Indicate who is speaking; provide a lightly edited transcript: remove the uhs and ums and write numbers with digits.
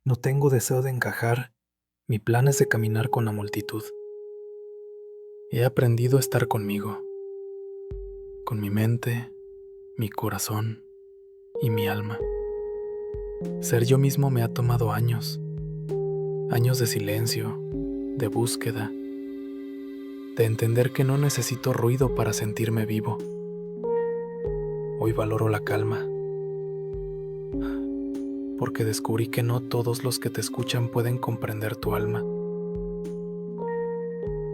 Speaker 1: No tengo deseo de encajar, mi plan es de caminar con la multitud. He aprendido a estar conmigo, con mi mente, mi corazón y mi alma. Ser yo mismo me ha tomado años, años de silencio, de búsqueda, de entender que no necesito ruido para sentirme vivo. Hoy valoro la calma, porque descubrí que no todos los que te escuchan pueden comprender tu alma.